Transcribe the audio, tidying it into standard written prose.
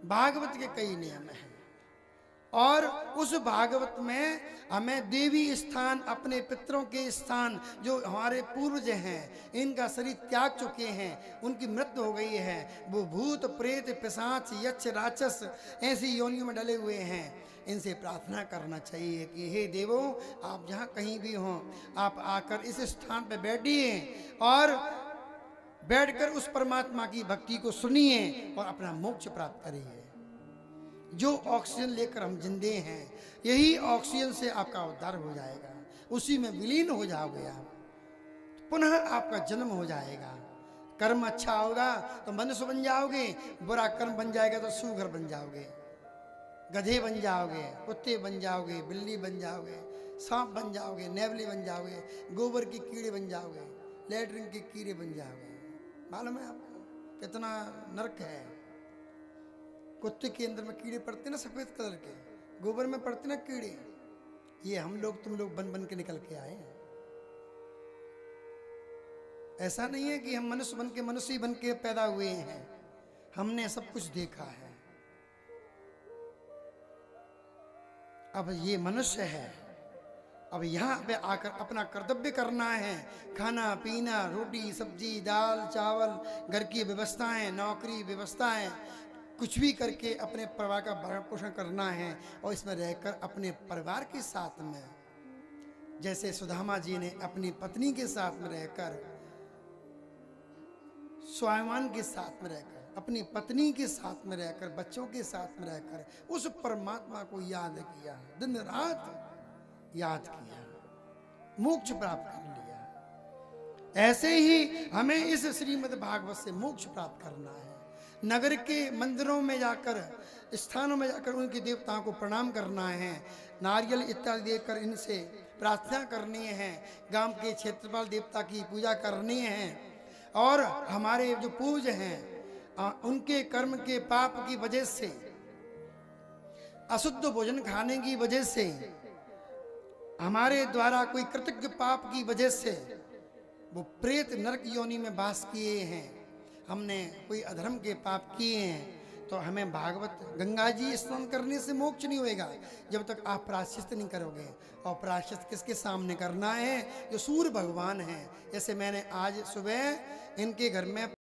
भागवत के कई नियम हैं और उस भागवत में हमें देवी स्थान, अपने पितरों के स्थान, जो हमारे पूर्वज हैं इनका शरीर त्याग चुके हैं, उनकी मृत्यु हो गई है, वो भूत प्रेत पिशाच यक्ष राक्षस ऐसी योनियों में डले हुए हैं, इनसे प्रार्थना करना चाहिए कि हे देवों, आप जहाँ कहीं भी हों आप आकर इस स्थान पर बैठिए और बैठकर उस परमात्मा की भक्ति को सुनिए और अपना मोक्ष प्राप्त करिए। जो ऑक्सीजन लेकर हम जिंदे हैं, यही ऑक्सीजन से आपका उद्धार हो जाएगा, उसी में विलीन हो जाओगे आप, पुनः आपका जन्म हो जाएगा। कर्म अच्छा होगा तो मनुष्य बन जाओगे, बुरा कर्म बन जाएगा तो सूगर बन जाओगे, गधे बन जाओगे, कुत्ते बन जाओगे, बिल्ली बन जाओगे, सांप बन जाओगे, नेवली बन जाओगे, गोबर के कीड़े बन जाओगे, लेटरिन के कीड़े बन जाओगे। मालूम है आपको कितना नरक है। कुत्ते के अंदर में कीड़े पड़ते ना सफेद कलर के, गोबर में पड़ते ना कीड़े, ये हम लोग तुम लोग बन बन के निकल के आए हैं। ऐसा नहीं है कि हम मनुष्य बन के मनुष्य बन के पैदा हुए हैं, हमने सब कुछ देखा है। अब ये मनुष्य है, अब यहाँ पे आकर अपना कर्तव्य करना है, खाना पीना, रोटी सब्जी दाल चावल, घर की व्यवस्थाएं, नौकरी व्यवस्थाएं, कुछ भी करके अपने परिवार का भरण पोषण करना है और इसमें रहकर अपने परिवार के साथ में, जैसे सुदामा जी ने अपनी पत्नी के साथ में रहकर, स्वाभिमान के साथ में रहकर, अपनी पत्नी के साथ में रहकर, बच्चों के साथ में रहकर उस परमात्मा को याद किया, दिन रात याद किया, मोक्ष प्राप्त कर लिया। ऐसे ही हमें इस श्रीमद् भागवत से मोक्ष प्राप्त करना है। नगर के मंदिरों में जाकर, स्थानों में जाकर उनके देवताओं को प्रणाम करना है, नारियल इत्यादि देकर इनसे प्रार्थना करनी है, गांव के क्षेत्रपाल देवता की पूजा करनी है और हमारे जो पूज्य हैं उनके कर्म के पाप की वजह से, अशुद्ध भोजन खाने की वजह से, हमारे द्वारा कोई कृतज्ञ पाप की वजह से वो प्रेत नरक योनि में वास किए हैं, हमने कोई अधर्म के पाप किए हैं, तो हमें भागवत गंगा जी स्नान करने से मोक्ष नहीं होएगा जब तक आप प्रायश्चित नहीं करोगे। और प्रायश्चित किसके सामने करना है? जो सूर्य भगवान हैं। जैसे मैंने आज सुबह इनके घर में